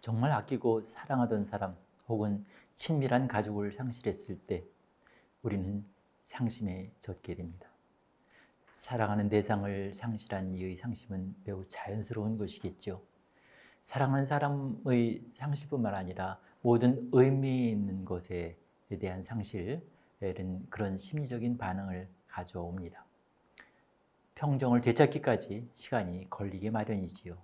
정말 아끼고 사랑하던 사람 혹은 친밀한 가족을 상실했을 때 우리는 상심에 젖게 됩니다. 사랑하는 대상을 상실한 이의 상심은 매우 자연스러운 것이겠죠. 사랑하는 사람의 상실뿐만 아니라 모든 의미 있는 것에 대한 상실은 그런 심리적인 반응을 가져옵니다. 평정을 되찾기까지 시간이 걸리게 마련이지요.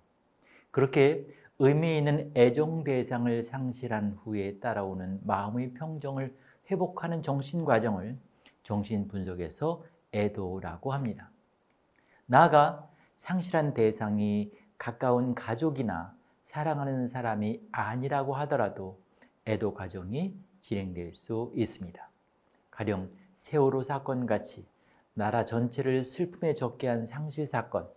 그렇게 의미 있는 애정 대상을 상실한 후에 따라오는 마음의 평정을 회복하는 정신 과정을 정신 분석에서 애도라고 합니다. 나아가 상실한 대상이 가까운 가족이나 사랑하는 사람이 아니라고 하더라도 애도 과정이 진행될 수 있습니다. 가령 세월호 사건 같이 나라 전체를 슬픔에 젖게 한 상실 사건,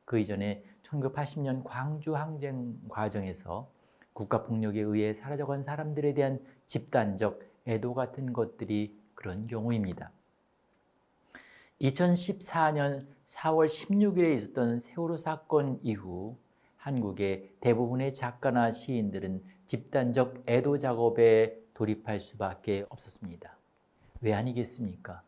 그 이전에 1980년 광주 항쟁 과정에서 국가폭력에 의해 사라져간 사람들에 대한 집단적 애도 같은 것들이 그런 경우입니다. 2014년 4월 16일에 있었던 세월호 사건 이후 한국의 대부분의 작가나 시인들은 집단적 애도 작업에 돌입할 수밖에 없었습니다. 왜 아니겠습니까?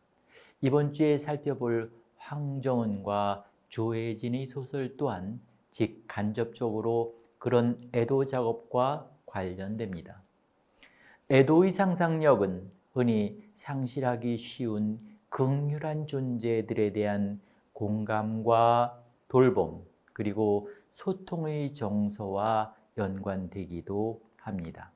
이번 주에 살펴볼 황정은과 조혜진의 소설 또한 직간접적으로 그런 애도 작업과 관련됩니다. 애도의 상상력은 흔히 상실하기 쉬운 긍휼한 존재들에 대한 공감과 돌봄, 그리고 소통의 정서와 연관되기도 합니다.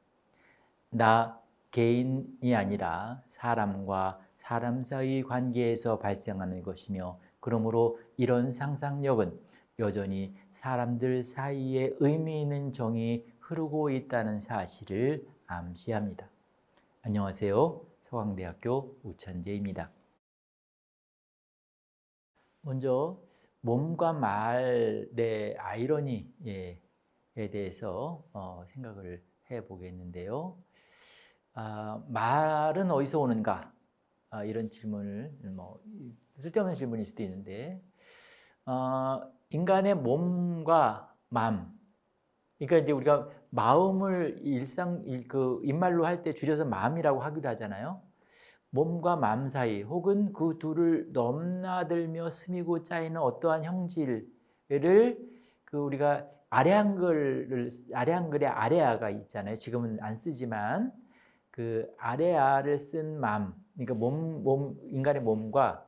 나 개인이 아니라 사람과 사람 사이의 관계에서 발생하는 것이며, 그러므로 이런 상상력은 여전히 사람들 사이에 의미 있는 정이 흐르고 있다는 사실을 암시합니다. 안녕하세요. 서강대학교 우찬재입니다. 먼저 몸과 말의 아이러니에 대해서 생각을 해보겠는데요. 말은 어디서 오는가? 이런 질문을 쓸데없는 질문일 수도 있는데, 인간의 몸과 마음, 그러니까 이제 우리가 마음을 입말로 할 때 줄여서 마음이라고 하기도 하잖아요. 몸과 마음 사이 혹은 그 둘을 넘나들며 스미고 짜이는 어떠한 형질을 우리가 아래 한글의 아레아가 있잖아요. 지금은 안 쓰지만 그 아레아를 쓴 마음, 그러니까 인간의 몸과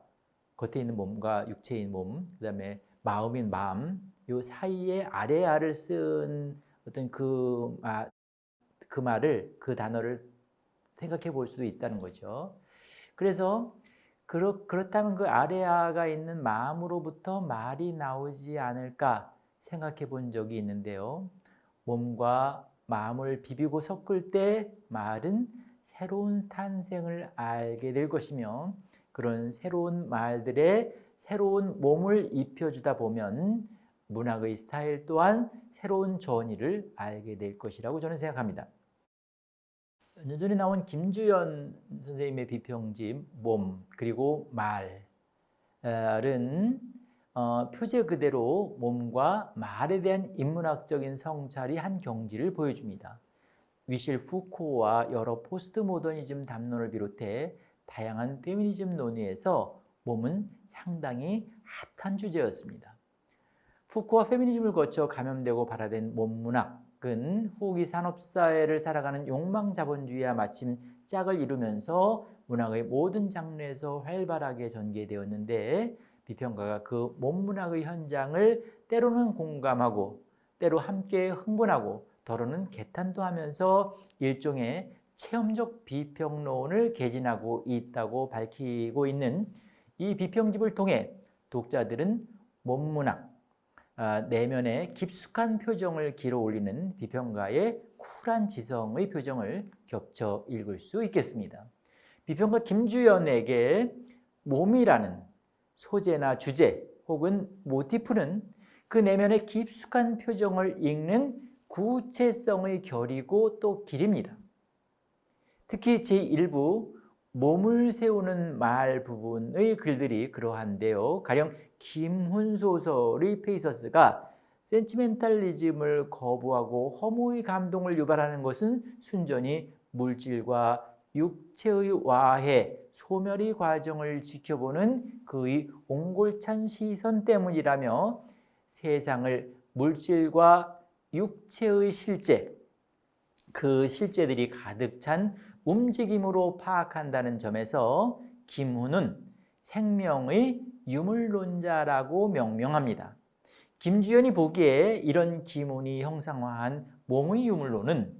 겉에 있는 몸과 육체인 몸, 그다음에 마음인 마음, 요 사이에 아레아를 쓴 어떤 그 말을, 그 단어를 생각해 볼 수도 있다는 거죠. 그래서 그렇다면 그 아레아가 있는 마음으로부터 말이 나오지 않을까 생각해 본 적이 있는데요. 몸과 마음을 비비고 섞을 때 말은 새로운 탄생을 알게 될 것이며, 그런 새로운 말들에 새로운 몸을 입혀주다 보면 문학의 스타일 또한 새로운 전의를 알게 될 것이라고 저는 생각합니다. 몇 년 전에 나온 김주연 선생님의 비평집 몸 그리고 말은 표제 그대로 몸과 말에 대한 인문학적인 성찰이 한 경지를 보여줍니다. 미셸 푸코와 여러 포스트 모더니즘 담론을 비롯해 다양한 페미니즘 논의에서 몸은 상당히 핫한 주제였습니다. 푸코와 페미니즘을 거쳐 감염되고 발화된 몸문학은 후기 산업사회를 살아가는 욕망자본주의와 마침 짝을 이루면서 문학의 모든 장르에서 활발하게 전개되었는데, 비평가가 그 몸문학의 현장을 때로는 공감하고 때로 함께 흥분하고 더러는 개탄도 하면서 일종의 체험적 비평론을 개진하고 있다고 밝히고 있는 이 비평집을 통해 독자들은 몸문학, 내면의 깊숙한 표정을 길어 올리는 비평가의 쿨한 지성의 표정을 겹쳐 읽을 수 있겠습니다. 비평가 김주연에게 몸이라는 소재나 주제 혹은 모티프는 그 내면의 깊숙한 표정을 읽는 구체성의 결이고 또 길입니다. 특히 제1부 몸을 세우는 말 부분의 글들이 그러한데요. 가령 김훈 소설의 페이서스가 센티멘탈리즘을 거부하고 허무의 감동을 유발하는 것은 순전히 물질과 육체의 와해, 소멸의 과정을 지켜보는 그의 옹골찬 시선 때문이라며 세상을 물질과 육체의 실제, 그 실제들이 가득 찬 움직임으로 파악한다는 점에서 김훈은 생명의 유물론자라고 명명합니다. 김주연이 보기에 이런 김훈이 형상화한 몸의 유물론은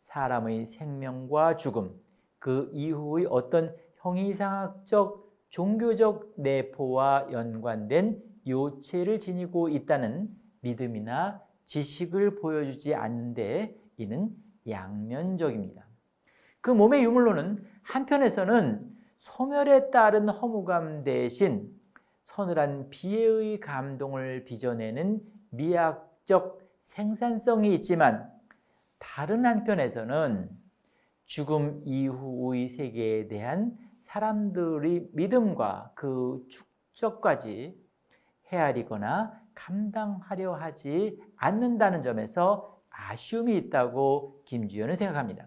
사람의 생명과 죽음, 그 이후의 어떤 형이상학적, 종교적 내포와 연관된 요체를 지니고 있다는 믿음이나 지식을 보여주지 않는데 이는 양면적입니다. 그 몸의 유물론은 한편에서는 소멸에 따른 허무감 대신 서늘한 비애의 감동을 빚어내는 미학적 생산성이 있지만 다른 한편에서는 죽음 이후의 세계에 대한 사람들의 믿음과 그 축적까지 헤아리거나 감당하려 하지 않는다는 점에서 아쉬움이 있다고 김주연은 생각합니다.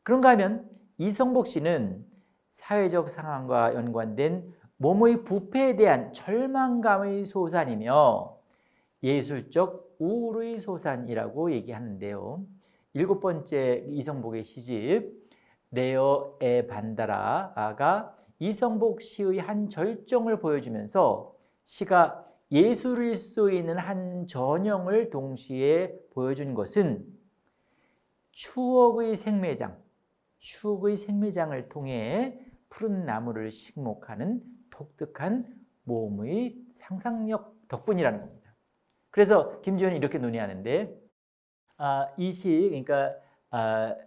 그런가 하면 이성복 씨는 사회적 상황과 연관된 몸의 부패에 대한 절망감의 소산이며 예술적 우울의 소산이라고 얘기하는데요. 7번째 이성복의 시집 레어의 반다라가 이성복 씨의 한 절정을 보여주면서 시가 예술일 수 있는 한 전형을 동시에 보여준 것은 추억의 생매장을 통해 푸른 나무를 식목하는 독특한 몸의 상상력 덕분이라는 겁니다. 그래서 김주연이 이렇게 논의하는데 이 시, 그러니까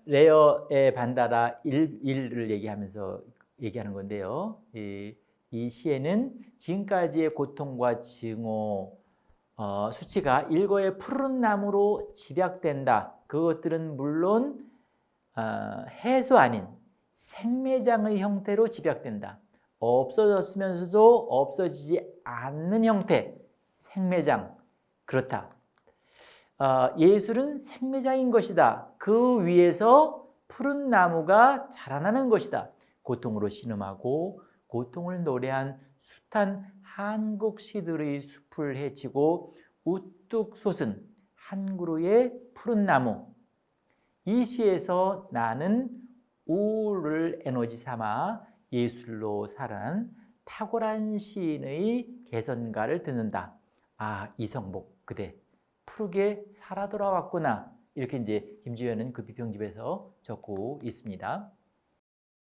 레어의 반다라 1을 얘기하는 건데요. 이 시에는 지금까지의 고통과 증오, 수치가 일거의 푸른 나무로 집약된다. 그것들은 물론 해소 아닌 생매장의 형태로 집약된다. 없어졌으면서도 없어지지 않는 형태, 생매장. 그렇다. 예술은 생매장인 것이다. 그 위에서 푸른 나무가 자라나는 것이다. 고통으로 신음하고 고통을 노래한 숱한 한국 시들의 숲을 헤치고 우뚝 솟은 한 그루의 푸른 나무. 이 시에서 나는 우울을 에너지 삼아 예술로 살아난 탁월한 시인의 개선가를 듣는다. 이성복 그대 푸르게 살아 돌아왔구나. 이렇게 이제 김주연은 그 비평집에서 적고 있습니다.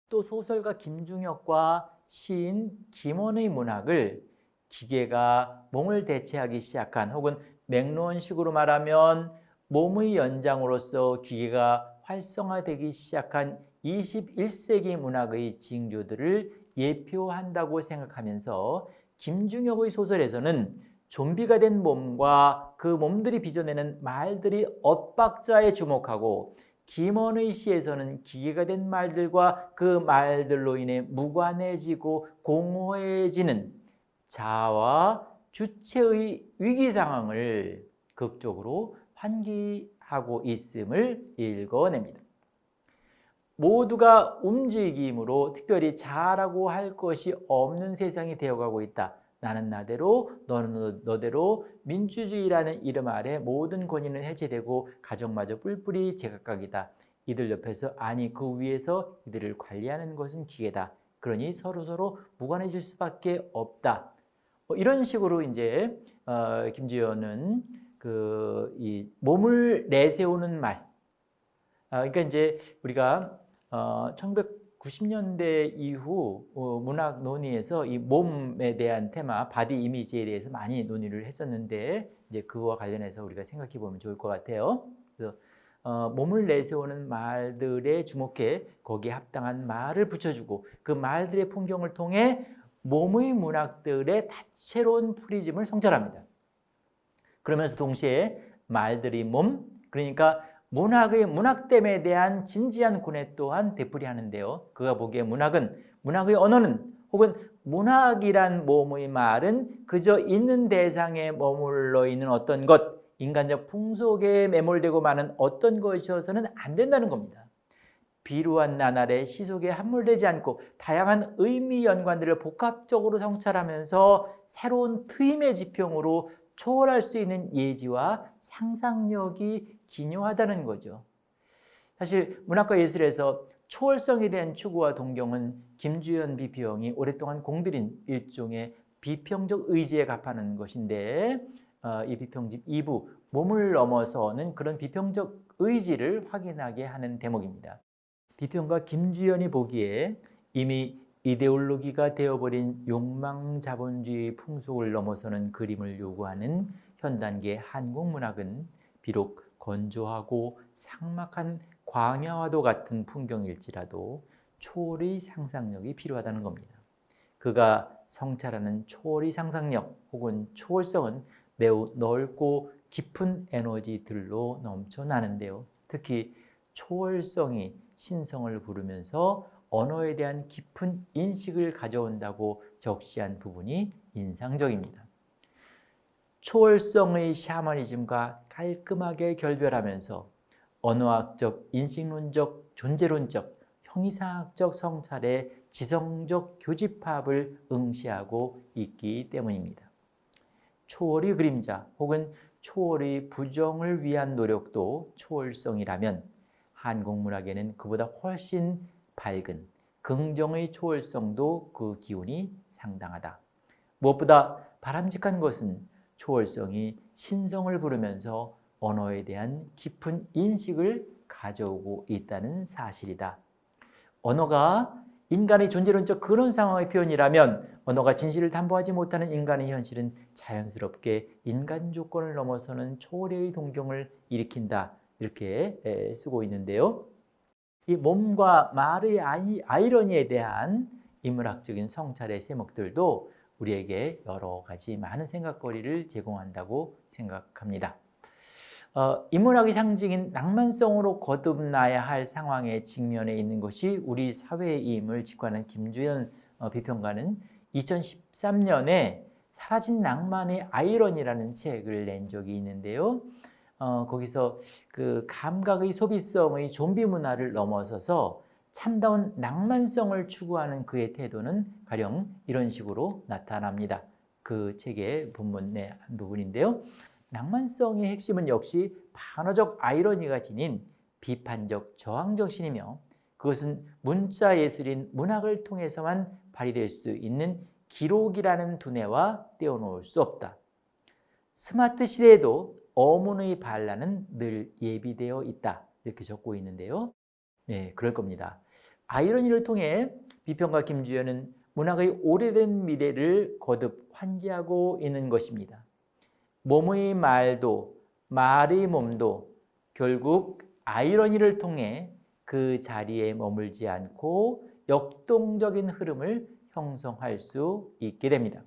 또 소설가 김중혁과 시인 김원의 문학을 기계가 몸을 대체하기 시작한, 혹은 맥로원식으로 말하면 몸의 연장으로서 기계가 활성화되기 시작한 21세기 문학의 징조들을 예표한다고 생각하면서 김중혁의 소설에서는 좀비가 된 몸과 그 몸들이 빚어내는 말들이 엇박자에 주목하고, 김원의 시에서는 기계가 된 말들과 그 말들로 인해 무관해지고 공허해지는 자아와 주체의 위기 상황을 극적으로 환기하고 있음을 읽어냅니다. 모두가 움직임으로 특별히 자아라고 할 것이 없는 세상이 되어가고 있다. 나는 나대로, 너는 너대로, 민주주의라는 이름 아래 모든 권위는 해체되고 가정마저 뿔뿔이 제각각이다. 이들 옆에서, 아니 그 위에서 이들을 관리하는 것은 기계다. 그러니 서로서로 무관해질 수밖에 없다. 이런 식으로 이제 김주연은 이 몸을 내세우는 말, 그러니까 이제 우리가 1990년대 이후 문학 논의에서 이 몸에 대한 테마, 바디 이미지에 대해서 많이 논의를 했었는데, 이제 그와 관련해서 우리가 생각해 보면 좋을 것 같아요. 그래서 몸을 내세우는 말들에 주목해 거기에 합당한 말을 붙여주고, 그 말들의 풍경을 통해 몸의 문학들의 다채로운 프리즘을 성찰합니다. 그러면서 동시에 말들이 몸, 그러니까 문학의 문학됨에 대한 진지한 고뇌 또한 되풀이하는데요. 그가 보기에 문학의 언어는 혹은 문학이란 몸의 말은 그저 있는 대상에 머물러 있는 어떤 것, 인간적 풍속에 매몰되고 마는 어떤 것이어서는 안 된다는 겁니다. 비루한 나날의 시속에 함몰되지 않고 다양한 의미 연관들을 복합적으로 성찰하면서 새로운 트임의 지평으로 초월할 수 있는 예지와 상상력이 기묘하다는 거죠. 사실 문학과 예술에서 초월성에 대한 추구와 동경은 김주연 비평이 오랫동안 공들인 일종의 비평적 의지에 값하는 것인데 이 비평집 2부 몸을 넘어서는 그런 비평적 의지를 확인하게 하는 대목입니다. 비평가 김주연이 보기에 이미 이데올로기가 되어버린 욕망 자본주의 풍속을 넘어서는 그림을 요구하는 현단계 한국 문학은 비록 건조하고 삭막한 광야와도 같은 풍경일지라도 초월의 상상력이 필요하다는 겁니다. 그가 성찰하는 초월의 상상력 혹은 초월성은 매우 넓고 깊은 에너지들로 넘쳐나는데요. 특히 초월성이 신성을 부르면서 언어에 대한 깊은 인식을 가져온다고 적시한 부분이 인상적입니다. 초월성의 샤머니즘과 깔끔하게 결별하면서 언어학적, 인식론적, 존재론적, 형이상학적 성찰의 지성적 교집합을 응시하고 있기 때문입니다. 초월의 그림자 혹은 초월의 부정을 위한 노력도 초월성이라면 한국 문학에는 그보다 훨씬 밝은 긍정의 초월성도 그 기운이 상당하다. 무엇보다 바람직한 것은 초월성이 신성을 부르면서 언어에 대한 깊은 인식을 가져오고 있다는 사실이다. 언어가 인간의 존재론적 그런 상황의 표현이라면 언어가 진실을 담보하지 못하는 인간의 현실은 자연스럽게 인간 조건을 넘어서는 초월의 동경을 일으킨다. 이렇게 쓰고 있는데요. 이 몸과 말의 아이러니에 대한 인문학적인 성찰의 세목들도 우리에게 여러 가지 많은 생각거리를 제공한다고 생각합니다. 인문학의 상징인 낭만성으로 거듭나야 할 상황에 직면해 있는 것이 우리 사회임을 직관한 김주연 비평가는 2013년에 사라진 낭만의 아이러니라는 책을 낸 적이 있는데요. 거기서 그 감각의 소비성의 좀비 문화를 넘어서서 참다운 낭만성을 추구하는 그의 태도는 가령 이런 식으로 나타납니다. 그 책의 본문의 한 부분인데요. 낭만성의 핵심은 역시 반어적 아이러니가 지닌 비판적 저항정신이며 그것은 문자 예술인 문학을 통해서만 발휘될 수 있는 기록이라는 두뇌와 떼어놓을 수 없다. 스마트 시대에도 어문의 반란은 늘 예비되어 있다. 이렇게 적고 있는데요. 네, 그럴 겁니다. 아이러니를 통해 비평가 김주연은 문학의 오래된 미래를 거듭 환기하고 있는 것입니다. 몸의 말도 말의 몸도 결국 아이러니를 통해 그 자리에 머물지 않고 역동적인 흐름을 형성할 수 있게 됩니다.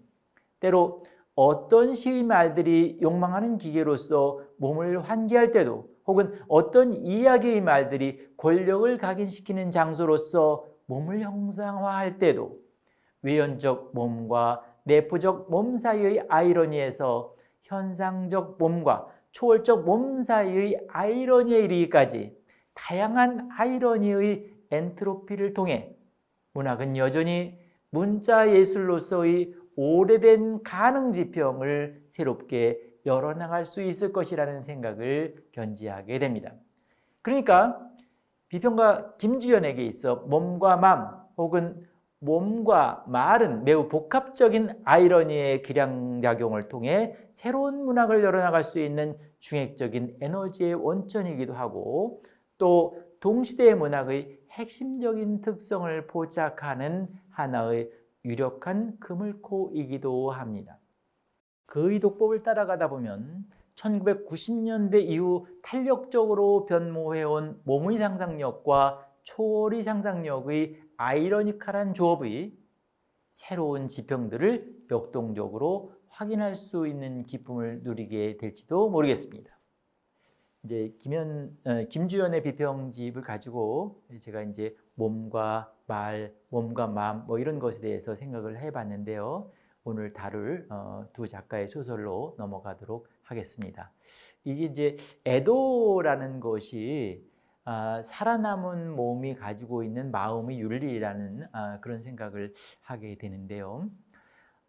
때로 어떤 시의 말들이 욕망하는 기계로서 몸을 환기할 때도 혹은 어떤 이야기의 말들이 권력을 각인시키는 장소로서 몸을 형상화할 때도 외연적 몸과 내포적 몸 사이의 아이러니에서 현상적 몸과 초월적 몸 사이의 아이러니에 이르기까지 다양한 아이러니의 엔트로피를 통해 문학은 여전히 문자 예술로서의 오래된 가능 지평을 새롭게 열어나갈 수 있을 것이라는 생각을 견지하게 됩니다. 그러니까 비평가 김주연에게 있어 몸과 맘 혹은 몸과 말은 매우 복합적인 아이러니의 기량작용을 통해 새로운 문학을 열어나갈 수 있는 중핵적인 에너지의 원천이기도 하고 또 동시대의 문학의 핵심적인 특성을 포착하는 하나의 유력한 그물코이기도 합니다. 그의 독법을 따라가다 보면 1990년대 이후 탄력적으로 변모해온 몸의 상상력과 초월의 상상력의 아이러니컬한 조업의 새로운 지평들을 역동적으로 확인할 수 있는 기쁨을 누리게 될지도 모르겠습니다. 이제 김주연의 비평집을 가지고 제가 이제 몸과 말, 몸과 마음 뭐 이런 것에 대해서 생각을 해봤는데요. 오늘 다룰 두 작가의 소설로 넘어가도록 하겠습니다. 이게 이제 애도라는 것이 살아남은 몸이 가지고 있는 마음의 윤리라는 그런 생각을 하게 되는데요.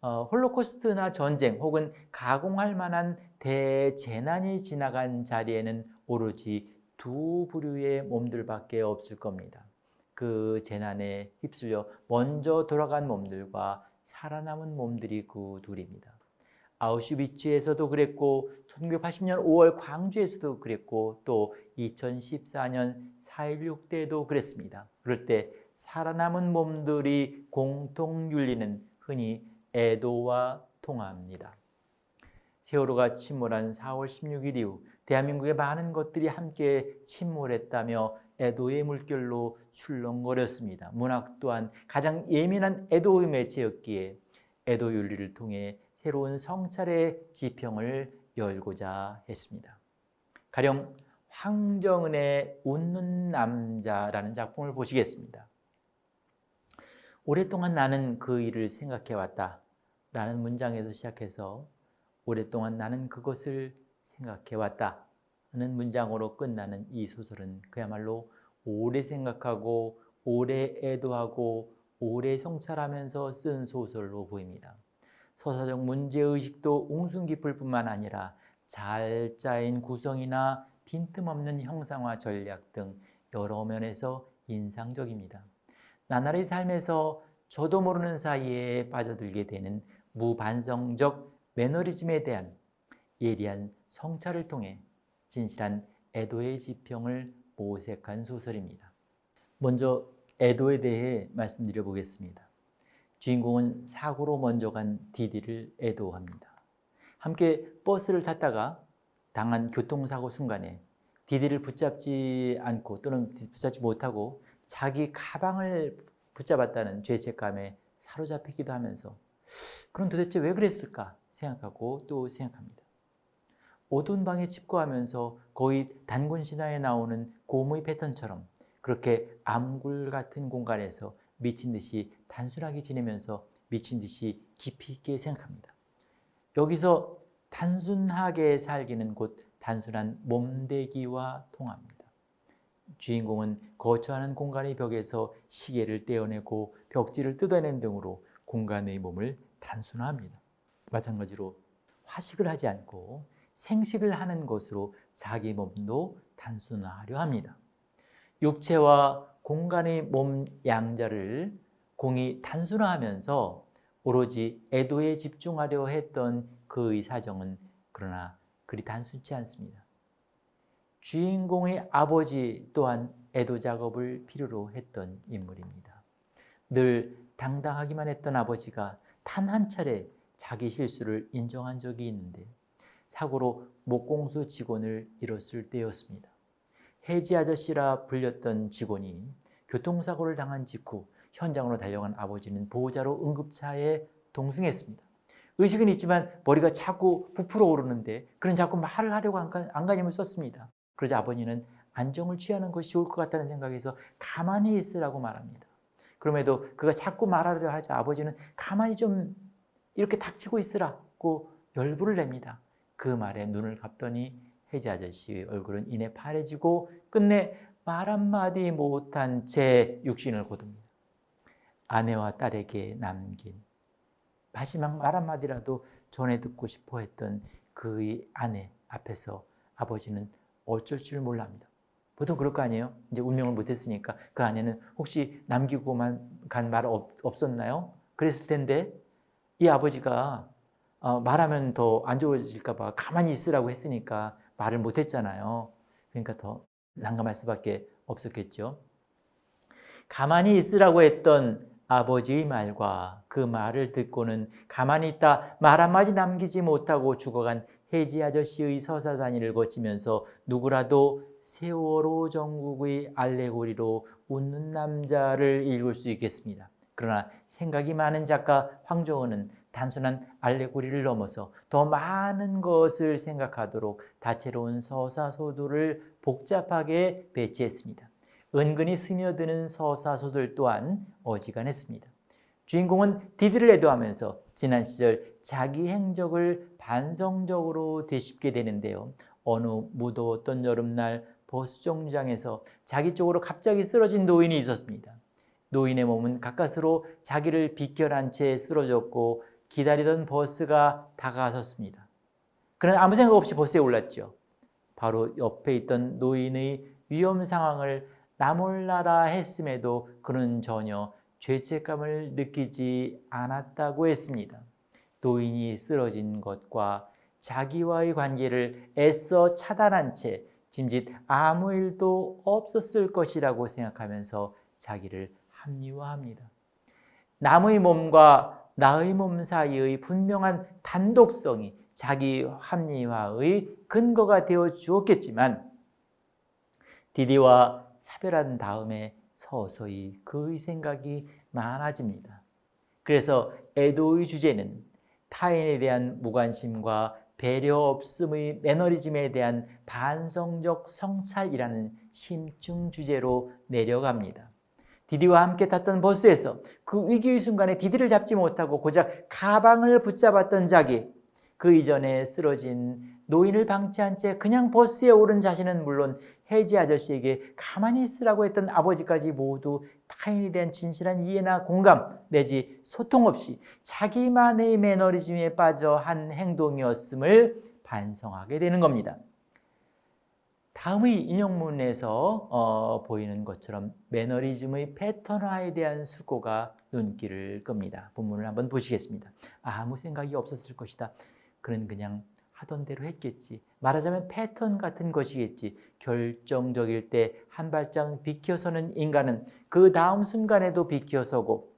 홀로코스트나 전쟁 혹은 가공할 만한 대재난이 지나간 자리에는 오로지 두 부류의 몸들밖에 없을 겁니다. 그 재난에 휩쓸려 먼저 돌아간 몸들과 살아남은 몸들이 그 둘입니다. 아우슈비츠에서도 그랬고 1980년 5월 광주에서도 그랬고 또 2014년 4.16 때도 그랬습니다. 그럴 때 살아남은 몸들이 공통 윤리는 흔히 애도와 통합니다. 세월호가 침몰한 4월 16일 이후 대한민국의 많은 것들이 함께 침몰했다며 애도의 물결로 출렁거렸습니다. 문학 또한 가장 예민한 애도의 매체였기에 애도 윤리를 통해 새로운 성찰의 지평을 열고자 했습니다. 가령 황정은의 웃는 남자라는 작품을 보시겠습니다. 오랫동안 나는 그 일을 생각해왔다 라는 문장에서 시작해서 오랫동안 나는 그것을 생각해왔다 하는 문장으로 끝나는 이 소설은 그야말로 오래 생각하고 오래 애도하고 오래 성찰하면서 쓴 소설로 보입니다. 서사적 문제의식도 웅숭 깊을 뿐만 아니라 잘 짜인 구성이나 빈틈없는 형상화 전략 등 여러 면에서 인상적입니다. 나날의 삶에서 저도 모르는 사이에 빠져들게 되는 무반성적 매너리즘에 대한 예리한 성찰을 통해 진실한 애도의 지평을 모색한 소설입니다. 먼저 애도에 대해 말씀드려 보겠습니다. 주인공은 사고로 먼저 간 디디를 애도합니다. 함께 버스를 탔다가 당한 교통사고 순간에 디디를 붙잡지 않고 또는 붙잡지 못하고 자기 가방을 붙잡았다는 죄책감에 사로잡히기도 하면서 그럼 도대체 왜 그랬을까 생각하고 또 생각합니다. 어두운 방에 칩거하면서 거의 단군 신화에 나오는 곰의 패턴처럼 그렇게 암굴 같은 공간에서 미친 듯이 단순하게 지내면서 미친 듯이 깊이 있게 생각합니다. 여기서 단순하게 살기는 곧 단순한 몸되기와 통합니다. 주인공은 거처하는 공간의 벽에서 시계를 떼어내고 벽지를 뜯어낸 등으로 공간의 몸을 단순화합니다. 마찬가지로 화식을 하지 않고 생식을 하는 것으로 자기 몸도 단순화하려 합니다. 육체와 공간의 몸 양자를 공이 단순화하면서 오로지 애도에 집중하려 했던 그의 사정은 그러나 그리 단순치 않습니다. 주인공의 아버지 또한 애도 작업을 필요로 했던 인물입니다. 늘 당당하기만 했던 아버지가 단 한 차례 자기 실수를 인정한 적이 있는데 사고로 목공소 직원을 잃었을 때였습니다. 해지 아저씨라 불렸던 직원이 교통사고를 당한 직후 현장으로 달려간 아버지는 보호자로 응급차에 동승했습니다. 의식은 있지만 머리가 자꾸 부풀어 오르는데 그는 자꾸 말을 하려고 안간힘을 썼습니다. 그러자 아버지는 안정을 취하는 것이 좋을 것 같다는 생각에서 가만히 있으라고 말합니다. 그럼에도 그가 자꾸 말하려 하자 아버지는 가만히 좀 이렇게 닥치고 있으라고 열불을 냅니다. 그 말에 눈을 감더니 해지 아저씨의 얼굴은 이내 파래지고 끝내 말 한마디 못한 채 육신을 거둡니다. 아내와 딸에게 남긴 마지막 말 한마디라도 전해 듣고 싶어 했던 그의 아내 앞에서 아버지는 어쩔 줄 몰랍니다. 보통 그럴 거 아니에요? 이제 운명을 못했으니까 그 아내는 혹시 남기고만 간 말 없었나요? 그랬을 텐데 이 아버지가 말하면 더 안 좋아질까 봐 가만히 있으라고 했으니까 말을 못했잖아요. 그러니까 더 난감할 수밖에 없었겠죠. 가만히 있으라고 했던 아버지의 말과 그 말을 듣고는 가만히 있다 말 한마디 남기지 못하고 죽어간 해지 아저씨의 서사단위를 거치면서 누구라도 세월호 전국의 알레고리로 웃는 남자를 읽을 수 있겠습니다. 그러나 생각이 많은 작가 황정은은 단순한 알레고리를 넘어서 더 많은 것을 생각하도록 다채로운 서사소들을 복잡하게 배치했습니다. 은근히 스며드는 서사소들 또한 어지간했습니다. 주인공은 디디를 애도하면서 지난 시절 자기 행적을 반성적으로 되짚게 되는데요. 어느 무더웠던 여름날 버스 정류장에서 자기 쪽으로 갑자기 쓰러진 노인이 있었습니다. 노인의 몸은 가까스로 자기를 비껴난 채 쓰러졌고 기다리던 버스가 다가섰습니다. 그는 아무 생각 없이 버스에 올랐죠. 바로 옆에 있던 노인의 위험 상황을 나몰라라 했음에도 그는 전혀 죄책감을 느끼지 않았다고 했습니다. 노인이 쓰러진 것과 자기와의 관계를 애써 차단한 채 짐짓 아무 일도 없었을 것이라고 생각하면서 자기를 합리화합니다. 남의 몸과 나의 몸 사이의 분명한 단독성이 자기 합리화의 근거가 되어 주었겠지만 디디와 사별한 다음에 서서히 그의 생각이 많아집니다. 그래서 애도의 주제는 타인에 대한 무관심과 배려 없음의 매너리즘에 대한 반성적 성찰이라는 심층 주제로 내려갑니다. 디디와 함께 탔던 버스에서 그 위기의 순간에 디디를 잡지 못하고 고작 가방을 붙잡았던 자기, 그 이전에 쓰러진 노인을 방치한 채 그냥 버스에 오른 자신은 물론 해지 아저씨에게 가만히 있으라고 했던 아버지까지 모두 타인에 대한 진실한 이해나 공감 내지 소통 없이 자기만의 매너리즘에 빠져 한 행동이었음을 반성하게 되는 겁니다. 다음의 인용문에서 보이는 것처럼 매너리즘의 패턴화에 대한 수고가 눈길을 끕니다. 본문을 한번 보시겠습니다. 아무 생각이 없었을 것이다. 그는 그냥 하던 대로 했겠지. 말하자면 패턴 같은 것이겠지. 결정적일 때 한 발짝 비켜서는 인간은 그 다음 순간에도 비켜서고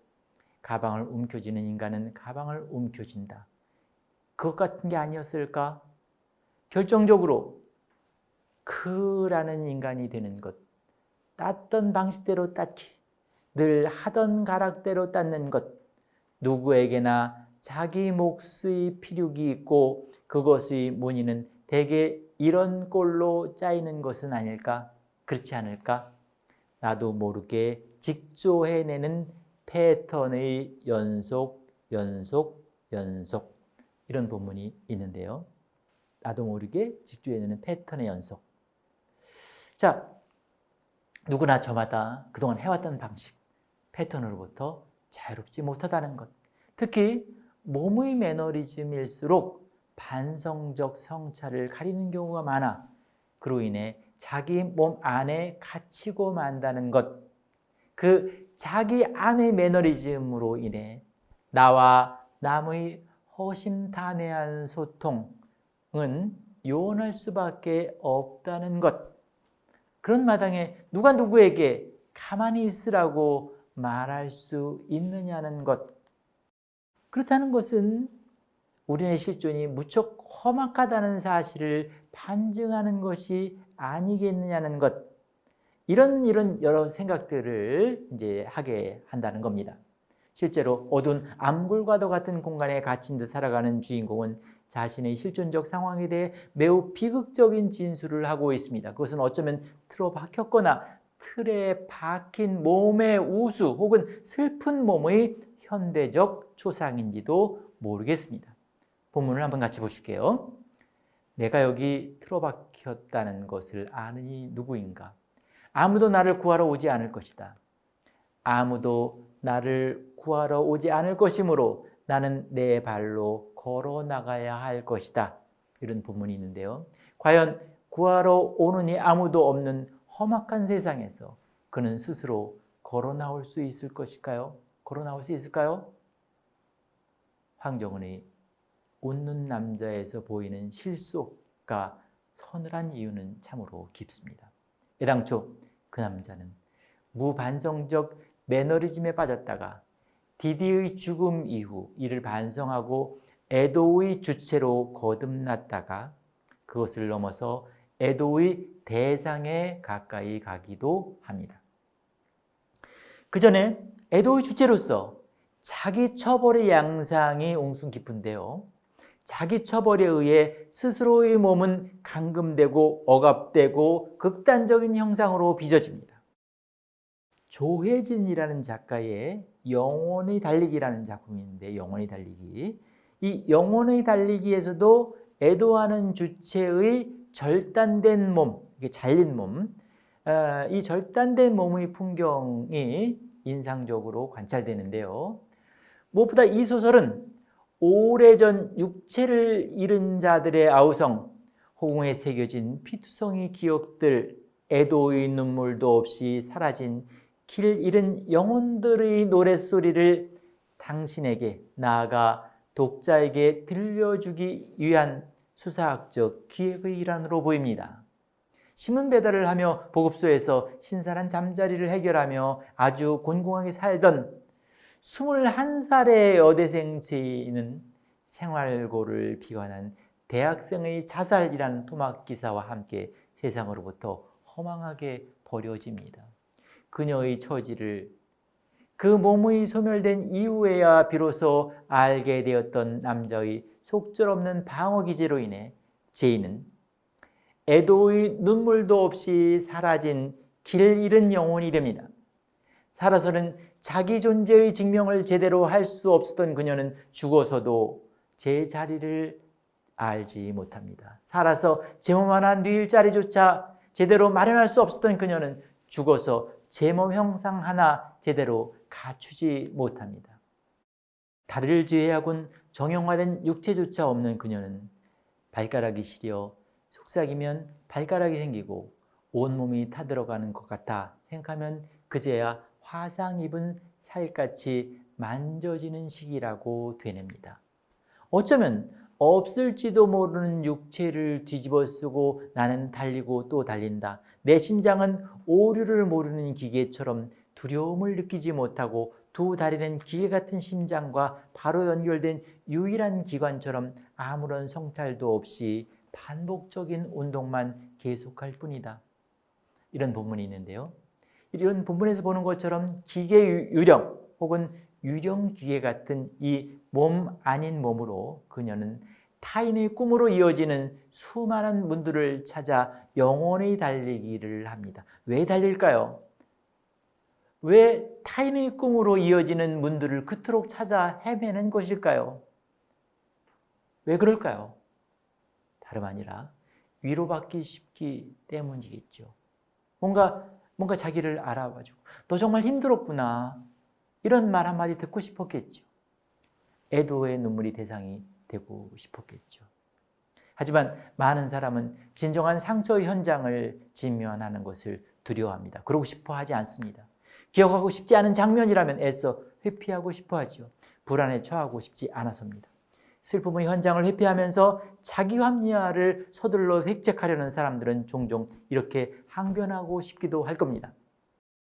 가방을 움켜쥐는 인간은 가방을 움켜쥔다. 그것 같은 게 아니었을까? 결정적으로 그라는 인간이 되는 것, 땄던 방식대로 땄기, 늘 하던 가락대로 땄는 것, 누구에게나 자기 몫의 필요가 있고 그것의 문의는 대개 이런 꼴로 짜이는 것은 아닐까? 그렇지 않을까? 나도 모르게 직조해내는 패턴의 연속 이런 본문이 있는데요. 나도 모르게 직조해내는 패턴의 연속. 자, 누구나 저마다 그동안 해왔던 방식, 패턴으로부터 자유롭지 못하다는 것. 특히 몸의 매너리즘일수록 반성적 성찰을 가리는 경우가 많아 그로 인해 자기 몸 안에 갇히고 만다는 것. 그 자기 안의 매너리즘으로 인해 나와 남의 허심탄회한 소통은 요원할 수밖에 없다는 것. 그런 마당에 누가 누구에게 가만히 있으라고 말할 수 있느냐는 것. 그렇다는 것은 우리의 실존이 무척 험악하다는 사실을 반증하는 것이 아니겠느냐는 것. 이런 여러 생각들을 이제 하게 한다는 겁니다. 실제로 어두운 암굴과도 같은 공간에 갇힌 듯 살아가는 주인공은 자신의 실존적 상황에 대해 매우 비극적인 진술을 하고 있습니다. 그것은 어쩌면 틀어박혔거나 틀에 박힌 몸의 우수 혹은 슬픈 몸의 현대적 초상인지도 모르겠습니다. 본문을 한번 같이 보실게요. 내가 여기 틀어박혔다는 것을 아는 이 누구인가? 아무도 나를 구하러 오지 않을 것이다. 아무도 나를 구하러 오지 않을 것이므로 나는 내 발로 걸어 나가야 할 것이다. 이런 본문이 있는데요. 과연 구하러 오느니 아무도 없는 험악한 세상에서 그는 스스로 걸어 나올 수 있을 것일까요? 걸어 나올 수 있을까요? 황정은의 웃는 남자에서 보이는 실속과 서늘한 이유는 참으로 깊습니다. 애당초 그 남자는 무반성적 매너리즘에 빠졌다가 디디의 죽음 이후 이를 반성하고 애도의 주체로 거듭났다가 그것을 넘어서 애도의 대상에 가까이 가기도 합니다. 그 전에 애도의 주체로서 자기 처벌의 양상이 웅숭 깊은데요. 자기 처벌에 의해 스스로의 몸은 감금되고 억압되고 극단적인 형상으로 빚어집니다. 조혜진이라는 작가의 영혼의 달리기라는 작품이 있는데, 영혼의 달리기. 이 영혼의 달리기에서도 애도하는 주체의 절단된 몸, 이게 잘린 몸, 이 절단된 몸의 풍경이 인상적으로 관찰되는데요. 무엇보다 이 소설은 오래전 육체를 잃은 자들의 아우성, 호공에 새겨진 피투성이 기억들, 애도의 눈물도 없이 사라진 길 잃은 영혼들의 노랫소리를 당신에게, 나아가 독자에게 들려주기 위한 수사학적 기획의 일환으로 보입니다. 신문 배달을 하며 보급소에서 신선한 잠자리를 해결하며 아주 곤궁하게 살던 21살의 여대생 제이는 생활고를 비관한 대학생의 자살이라는 토막 기사와 함께 세상으로부터 허망하게 버려집니다. 그녀의 처지를 그 몸의 소멸된 이후에야 비로소 알게 되었던 남자의 속절없는 방어 기제로 인해 제이는 애도의 눈물도 없이 사라진 길 잃은 영혼이 됩니다. 살아서는 자기 존재의 증명을 제대로 할 수 없었던 그녀는 죽어서도 제 자리를 알지 못합니다. 살아서 제 몸 하나 누일 자리조차 제대로 마련할 수 없었던 그녀는 죽어서 제 몸 형상 하나 제대로 갖추지 못합니다. 다리를 제외하곤 정형화된 육체조차 없는 그녀는 발가락이 시려 속삭이면 발가락이 생기고 온몸이 타들어가는 것 같아 생각하면 그제야 화상 입은 살갗이 만져지는 시기라고 되뇌입니다. 어쩌면 없을지도 모르는 육체를 뒤집어 쓰고 나는 달리고 또 달린다. 내 심장은 오류를 모르는 기계처럼 두려움을 느끼지 못하고 두 다리는 기계 같은 심장과 바로 연결된 유일한 기관처럼 아무런 성찰도 없이 반복적인 운동만 계속할 뿐이다. 이런 본문이 있는데요. 이런 본문에서 보는 것처럼 기계 유령 혹은 유령 기계 같은 이 몸 아닌 몸으로 그녀는 타인의 꿈으로 이어지는 수많은 문들을 찾아 영혼의 달리기를 합니다. 왜 달릴까요? 왜 타인의 꿈으로 이어지는 문들을 그토록 찾아 헤매는 것일까요? 왜 그럴까요? 다름 아니라 위로받기 쉽기 때문이겠죠. 뭔가 자기를 알아봐주고 너 정말 힘들었구나 이런 말 한마디 듣고 싶었겠죠. 애도의 눈물이 대상이 되고 싶었겠죠. 하지만 많은 사람은 진정한 상처의 현장을 직면하는 것을 두려워합니다. 그러고 싶어 하지 않습니다. 기억하고 싶지 않은 장면이라면 애써 회피하고 싶어 하죠. 불안에 처하고 싶지 않아서입니다. 슬픔의 현장을 회피하면서 자기 합리화를 서둘러 획책하려는 사람들은 종종 이렇게 항변하고 싶기도 할 겁니다.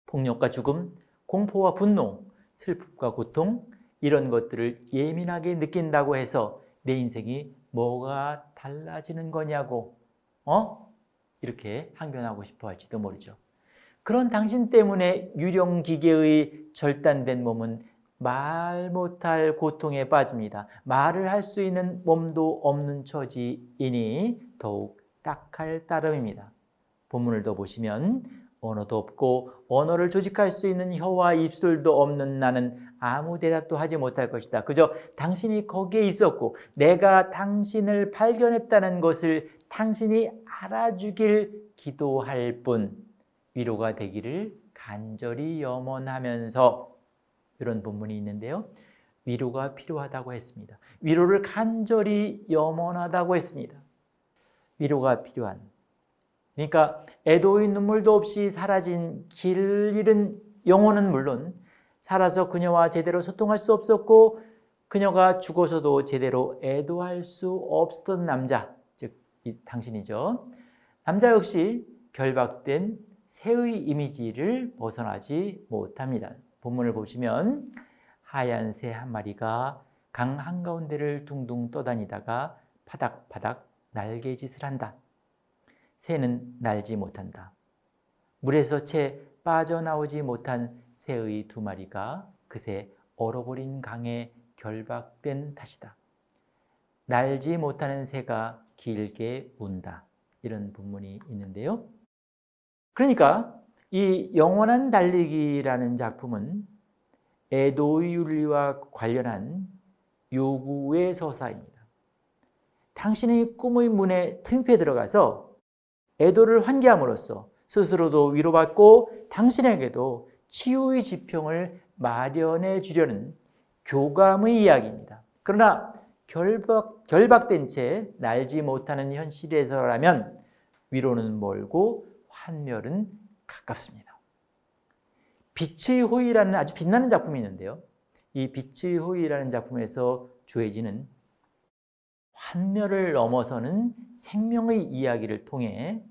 폭력과 죽음, 공포와 분노, 슬픔과 고통 이런 것들을 예민하게 느낀다고 해서 내 인생이 뭐가 달라지는 거냐고 이렇게 항변하고 싶어 할지도 모르죠. 그런 당신 때문에 유령기계의 절단된 몸은 말 못할 고통에 빠집니다. 말을 할 수 있는 몸도 없는 처지이니 더욱 딱할 따름입니다. 본문을 더 보시면 언어도 없고 언어를 조직할 수 있는 혀와 입술도 없는 나는 아무 대답도 하지 못할 것이다. 그저 당신이 거기에 있었고 내가 당신을 발견했다는 것을 당신이 알아주길 기도할 뿐 위로가 되기를 간절히 염원하면서 이런 본문이 있는데요. 위로가 필요하다고 했습니다. 위로를 간절히 염원하다고 했습니다. 위로가 필요한 그러니까 애도의 눈물도 없이 사라진 길 잃은 영혼은 물론 살아서 그녀와 제대로 소통할 수 없었고 그녀가 죽어서도 제대로 애도할 수 없었던 남자, 즉 당신이죠. 남자 역시 결박된 새의 이미지를 벗어나지 못합니다. 본문을 보시면 하얀 새 한 마리가 강 한가운데를 둥둥 떠다니다가 파닥파닥 날개짓을 한다. 새는 날지 못한다. 물에서 채 빠져나오지 못한 새의 두 마리가 그새 얼어버린 강에 결박된 탓이다. 날지 못하는 새가 길게 운다. 이런 본문이 있는데요. 그러니까 이 영원한 달리기라는 작품은 에도의 윤리와 관련한 요구의 서사입니다. 당신의 꿈의 문에 틈새 들어가서 에도를 환기함으로써 스스로도 위로받고 당신에게도 치유의 지평을 마련해 주려는 교감의 이야기입니다. 그러나 결박된 채 날지 못하는 현실에서라면 위로는 멀고 환멸은 가깝습니다. 빛의 호의라는 아주 빛나는 작품이 있는데요. 이 빛의 호의라는 작품에서 조혜진은 환멸을 넘어서는 생명의 이야기를 통해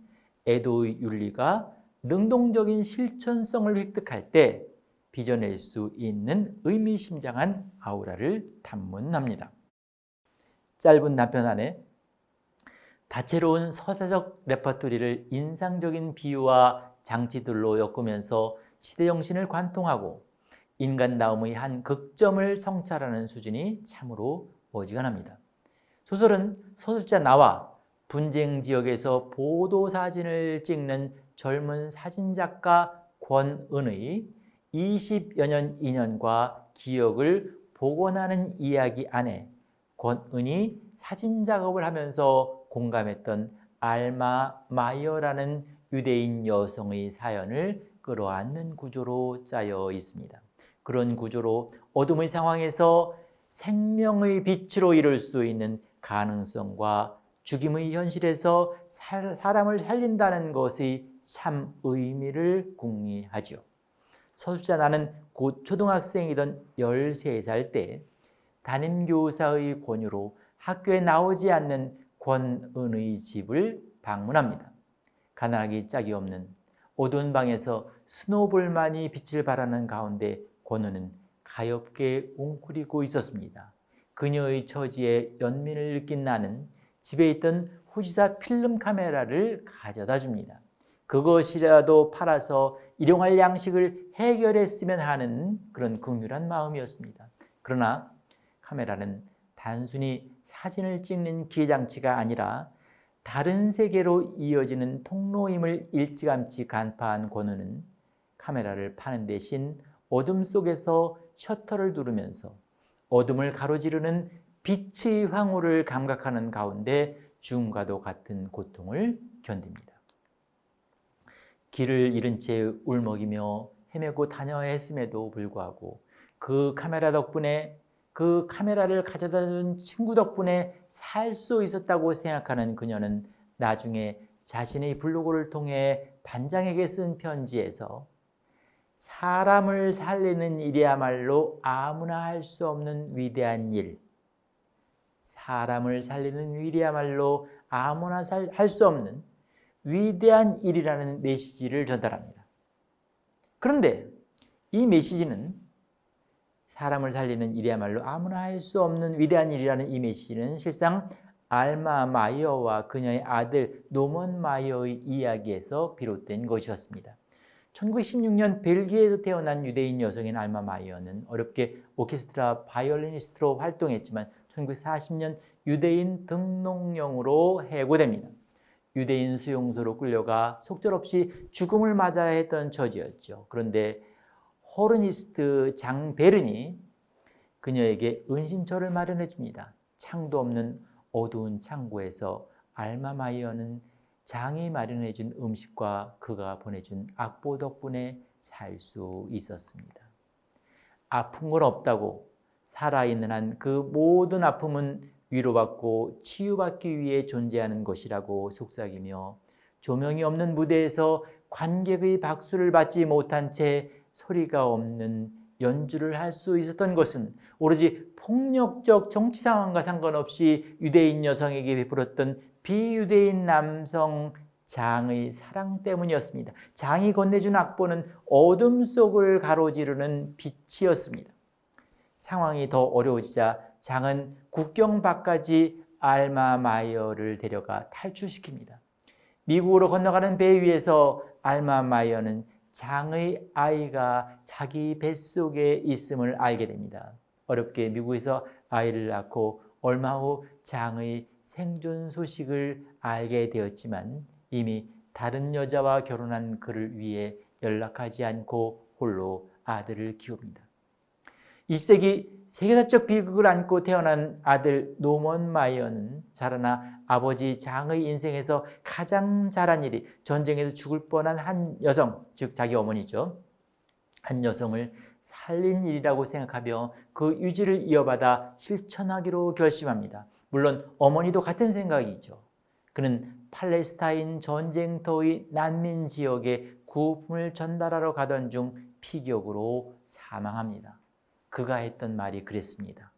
에도의 윤리가 능동적인 실천성을 획득할 때 빚어낼 수 있는 의미심장한 아우라를 탐문합니다. 짧은 단편 안에 다채로운 서사적 레퍼토리를 인상적인 비유와 장치들로 엮으면서 시대정신을 관통하고 인간다움의 한 극점을 성찰하는 수준이 참으로 어지간합니다. 소설은 소설자 나와 분쟁 지역에서 보도사진을 찍는 젊은 사진작가 권은의 20여 년 인연과 기억을 복원하는 이야기 안에 권은이 사진 작업을 하면서 공감했던 알마 마이어라는 유대인 여성의 사연을 끌어안는 구조로 짜여 있습니다. 그런 구조로 어둠의 상황에서 생명의 빛으로 이룰 수 있는 가능성과 죽임의 현실에서 사람을 살린다는 것의 참 의미를 궁리하죠. 소설자 나는 곧 초등학생이던 13살 때 담임교사의 권유로 학교에 나오지 않는 권은의 집을 방문합니다. 가난하기 짝이 없는 어두운 방에서 스노볼만이 빛을 발하는 가운데 권은은 가엾게 웅크리고 있었습니다. 그녀의 처지에 연민을 느낀 나는 집에 있던 후지사 필름 카메라를 가져다 줍니다. 그것이라도 팔아서 일용할 양식을 해결했으면 하는 그런 긍휼한 마음이었습니다. 그러나 카메라는 단순히 사진을 찍는 기계장치가 아니라 다른 세계로 이어지는 통로임을 일찌감치 간파한 권우는 카메라를 파는 대신 어둠 속에서 셔터를 누르면서 어둠을 가로지르는 빛의 황홀을 감각하는 가운데 죽음과도 같은 고통을 견딥니다. 길을 잃은 채 울먹이며 헤매고 다녀야 했음에도 불구하고 그 카메라 덕분에 그 카메라를 가져다 준 친구 덕분에 살 수 있었다고 생각하는 그녀는 나중에 자신의 블로그를 통해 반장에게 쓴 편지에서 사람을 살리는 일이야말로 아무나 할 수 없는 위대한 일, 사람을 살리는 일이야말로 아무나 할 수 없는 위대한 일이라는 메시지를 전달합니다. 그런데 이 메시지는 사람을 살리는 일이야말로 아무나 할 수 없는 위대한 일이라는 이 메시지는 실상 알마 마이어와 그녀의 아들 노먼 마이어의 이야기에서 비롯된 것이었습니다. 1916년 벨기에에서 태어난 유대인 여성인 알마 마이어는 어렵게 오케스트라 바이올리니스트로 활동했지만 1940년 유대인 등록령으로 해고됩니다. 유대인 수용소로 끌려가 속절없이 죽음을 맞아야 했던 처지였죠. 그런데 호르니스트 장베른이 그녀에게 은신처를 마련해 줍니다. 창도 없는 어두운 창고에서 알마 마이어는 장이 마련해 준 음식과 그가 보내준 악보 덕분에 살 수 있었습니다. 아픈 건 없다고 살아있는 한 그 모든 아픔은 위로받고 치유받기 위해 존재하는 것이라고 속삭이며 조명이 없는 무대에서 관객의 박수를 받지 못한 채 소리가 없는 연주를 할 수 있었던 것은 오로지 폭력적 정치 상황과 상관없이 유대인 여성에게 베풀었던 비유대인 남성 장의 사랑 때문이었습니다. 장이 건네준 악보는 어둠 속을 가로지르는 빛이었습니다. 상황이 더 어려워지자 장은 국경 밖까지 알마 마이어를 데려가 탈출시킵니다. 미국으로 건너가는 배 위에서 알마 마이어는 장의 아이가 자기 뱃속에 있음을 알게 됩니다. 어렵게 미국에서 아이를 낳고 얼마 후 장의 생존 소식을 알게 되었지만 이미 다른 여자와 결혼한 그를 위해 연락하지 않고 홀로 아들을 키웁니다. 20세기 세계사적 비극을 안고 태어난 아들 노먼 마이어는 자라나 아버지 장의 인생에서 가장 잘한 일이 전쟁에서 죽을 뻔한 한 여성, 즉 자기 어머니죠. 한 여성을 살린 일이라고 생각하며 그 유지를 이어받아 실천하기로 결심합니다. 물론 어머니도 같은 생각이죠. 그는 팔레스타인 전쟁터의 난민 지역에 구호품을 전달하러 가던 중 피격으로 사망합니다. 그가 했던 말이 그랬습니다.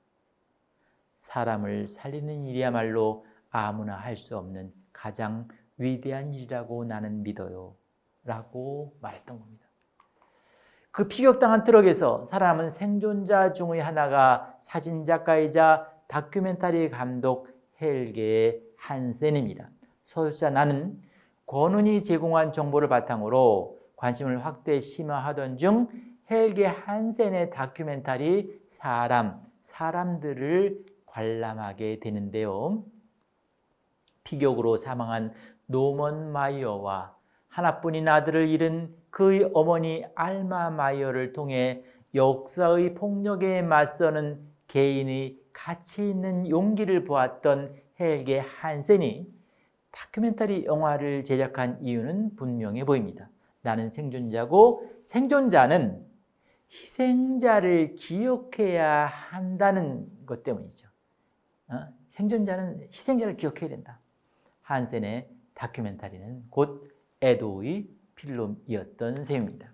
사람을 살리는 일이야말로 아무나 할 수 없는 가장 위대한 일이라고 나는 믿어요. 라고 말했던 겁니다. 그 피격당한 트럭에서 살아남은 생존자 중의 하나가 사진작가이자 다큐멘터리 감독 헬게 한센입니다. 소설자 나는 권은이 제공한 정보를 바탕으로 관심을 확대 심화하던 중 헬게 한센의 다큐멘터리 사람들을 관람하게 되는데요. 피격으로 사망한 노먼 마이어와 하나뿐인 아들을 잃은 그의 어머니 알마 마이어를 통해 역사의 폭력에 맞서는 개인의 가치 있는 용기를 보았던 헬게 한센이 다큐멘터리 영화를 제작한 이유는 분명해 보입니다. 나는 생존자고 생존자는 희생자를 기억해야 한다는 것 때문이죠. 생존자는 희생자를 기억해야 된다. 한센의 다큐멘터리는 곧 에도의 필름이었던 셈입니다.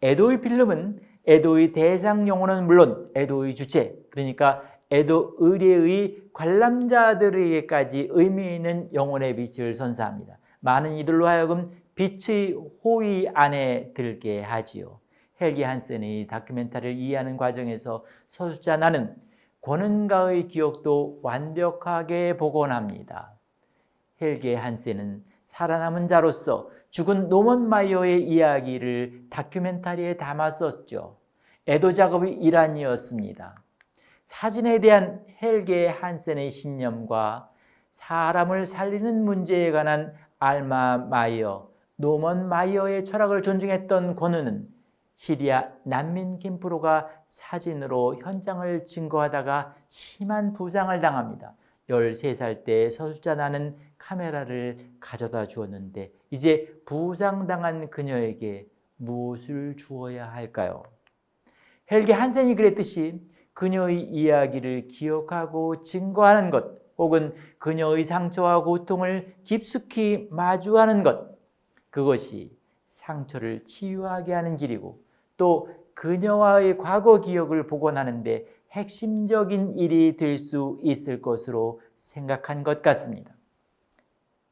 에도의 필름은 에도의 대상 영혼은 물론 에도의 주체, 그러니까 에도 의례의 관람자들에게까지 의미 있는 영혼의 빛을 선사합니다. 많은 이들로 하여금 빛의 호의 안에 들게 하지요. 헬게 한센의 다큐멘터리를 이해하는 과정에서 소설자 나는 권은가의 기억도 완벽하게 복원합니다. 헬게 한센은 살아남은 자로서 죽은 노먼 마이어의 이야기를 다큐멘터리에 담았었죠. 애도 작업의 일환이었습니다. 사진에 대한 헬게 한센의 신념과 사람을 살리는 문제에 관한 알마 마이어, 노먼 마이어의 철학을 존중했던 권은은 시리아 난민 캠프로 가 사진으로 현장을 증거하다가 심한 부상을 당합니다. 13살 때 소설자 나는 카메라를 가져다 주었는데 이제 부상당한 그녀에게 무엇을 주어야 할까요? 헬게 한센이 그랬듯이 그녀의 이야기를 기억하고 증거하는 것, 혹은 그녀의 상처와 고통을 깊숙이 마주하는 것, 그것이 상처를 치유하게 하는 길이고 또 그녀와의 과거 기억을 복원하는 데 핵심적인 일이 될 수 있을 것으로 생각한 것 같습니다.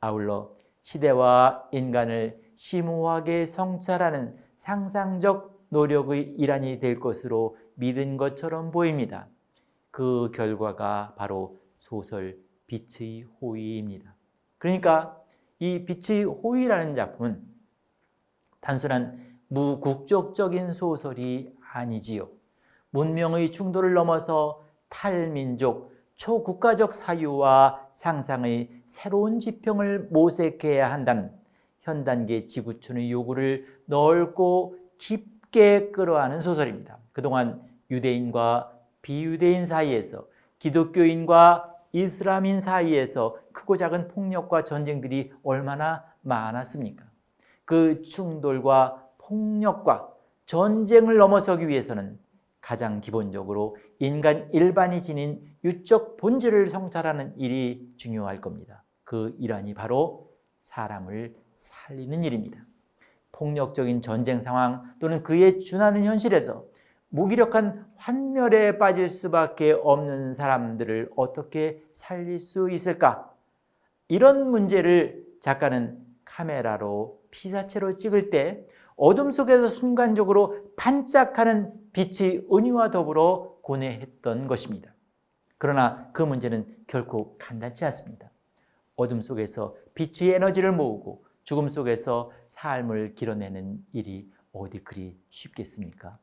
아울러 시대와 인간을 심오하게 성찰하는 상상적 노력의 일환이 될 것으로 믿은 것처럼 보입니다. 그 결과가 바로 소설 빛의 호의입니다. 그러니까 이 빛의 호의라는 작품은 단순한 무국적적인 소설이 아니지요. 문명의 충돌을 넘어서 탈민족, 초국가적 사유와 상상의 새로운 지평을 모색해야 한다는 현단계 지구촌의 요구를 넓고 깊게 끌어안은 소설입니다. 그동안 유대인과 비유대인 사이에서, 기독교인과 이슬람인 사이에서 크고 작은 폭력과 전쟁들이 얼마나 많았습니까? 그 충돌과 폭력과 전쟁을 넘어서기 위해서는 가장 기본적으로 인간 일반이 지닌 유적 본질을 성찰하는 일이 중요할 겁니다. 그 일환이 바로 사람을 살리는 일입니다. 폭력적인 전쟁 상황 또는 그에 준하는 현실에서 무기력한 환멸에 빠질 수밖에 없는 사람들을 어떻게 살릴 수 있을까? 이런 문제를 작가는 카메라로 피사체로 찍을 때 어둠 속에서 순간적으로 반짝하는 빛의 은유와 더불어 고뇌했던 것입니다. 그러나 그 문제는 결코 간단치 않습니다. 어둠 속에서 빛의 에너지를 모으고 죽음 속에서 삶을 길어내는 일이 어디 그리 쉽겠습니까?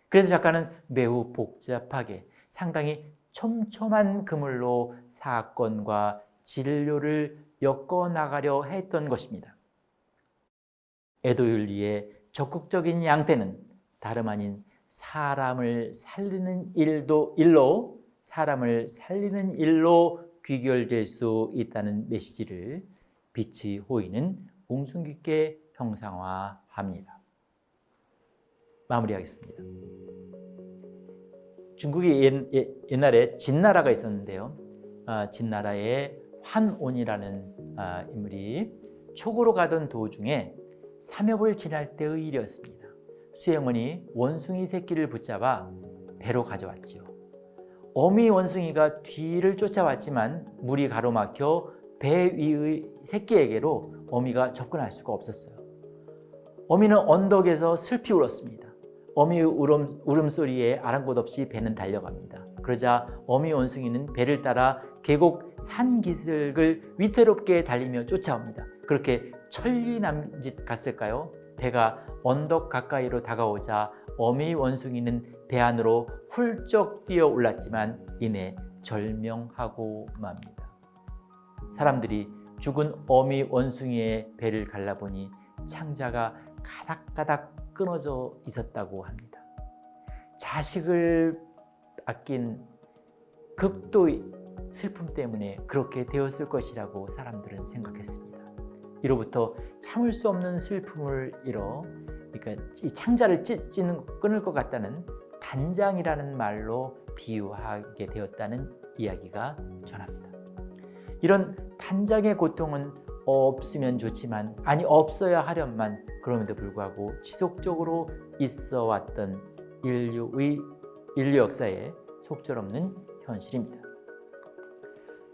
그래서 작가는 매우 복잡하게 상당히 촘촘한 그물로 사건과 진료를 엮어나가려 했던 것입니다. 에도율리의 적극적인 양태는 다름 아닌 사람을 살리는 일로 귀결될 수 있다는 메시지를 비치 호이는 웅숭 깊게 형상화합니다. 마무리하겠습니다. 중국이 옛날에 진나라가 있었는데요. 진나라의 환온이라는 인물이 초고로 가던 도중에 삼엽을 지날 때의 일이었습니다. 수행원이 원숭이 새끼를 붙잡아 배로 가져왔지요. 어미 원숭이가 뒤를 쫓아왔지만 물이 가로막혀 배 위의 새끼에게로 어미가 접근할 수가 없었어요. 어미는 언덕에서 슬피 울었습니다. 어미의 울음소리에 아랑곳 없이 배는 달려갑니다. 그러자 어미 원숭이는 배를 따라 계곡 산기슭을 위태롭게 달리며 쫓아옵니다. 그렇게 천리남짓 갔을까요? 배가 언덕 가까이로 다가오자 어미 원숭이는 배 안으로 훌쩍 뛰어 올랐지만 이내 절명하고 맙니다. 사람들이 죽은 어미 원숭이의 배를 갈라보니 창자가 가닥가닥 끊어져 있었다고 합니다. 자식을 아낀 극도의 슬픔 때문에 그렇게 되었을 것이라고 사람들은 생각했습니다. 이로부터 참을 수 없는 슬픔을 그러니까 이 창자를 끊을 것 같다는 단장이라는 말로 비유하게 되었다는 이야기가 전합니다. 이런 단장의 고통은 없으면 좋지만 없어야 하련만 그럼에도 불구하고 지속적으로 있어 왔던 인류 역사의 속절없는 현실입니다.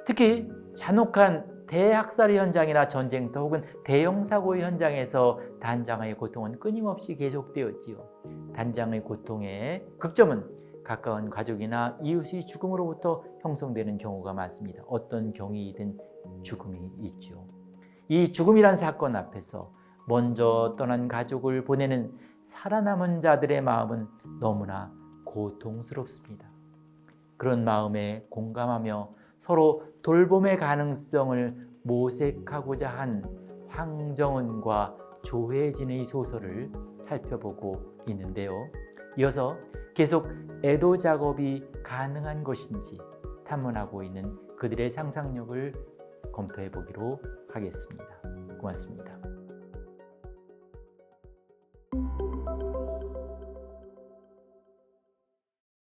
특히 잔혹한 대학살의 현장이나 전쟁터 혹은 대형 사고의 현장에서 단장의 고통은 끊임없이 계속되었지요. 단장의 고통의 극점은 가까운 가족이나 이웃의 죽음으로부터 형성되는 경우가 많습니다. 어떤 경위이든 죽음이 있죠. 이 죽음이란 사건 앞에서 먼저 떠난 가족을 보내는 살아남은 자들의 마음은 너무나 고통스럽습니다. 그런 마음에 공감하며 서로 돌봄의 가능성을 모색하고자 한 황정은과 조혜진의 소설을 살펴보고 있는데요. 이어서 계속 애도 작업이 가능한 것인지 탐문하고 있는 그들의 상상력을 검토해 보기로 하겠습니다. 고맙습니다.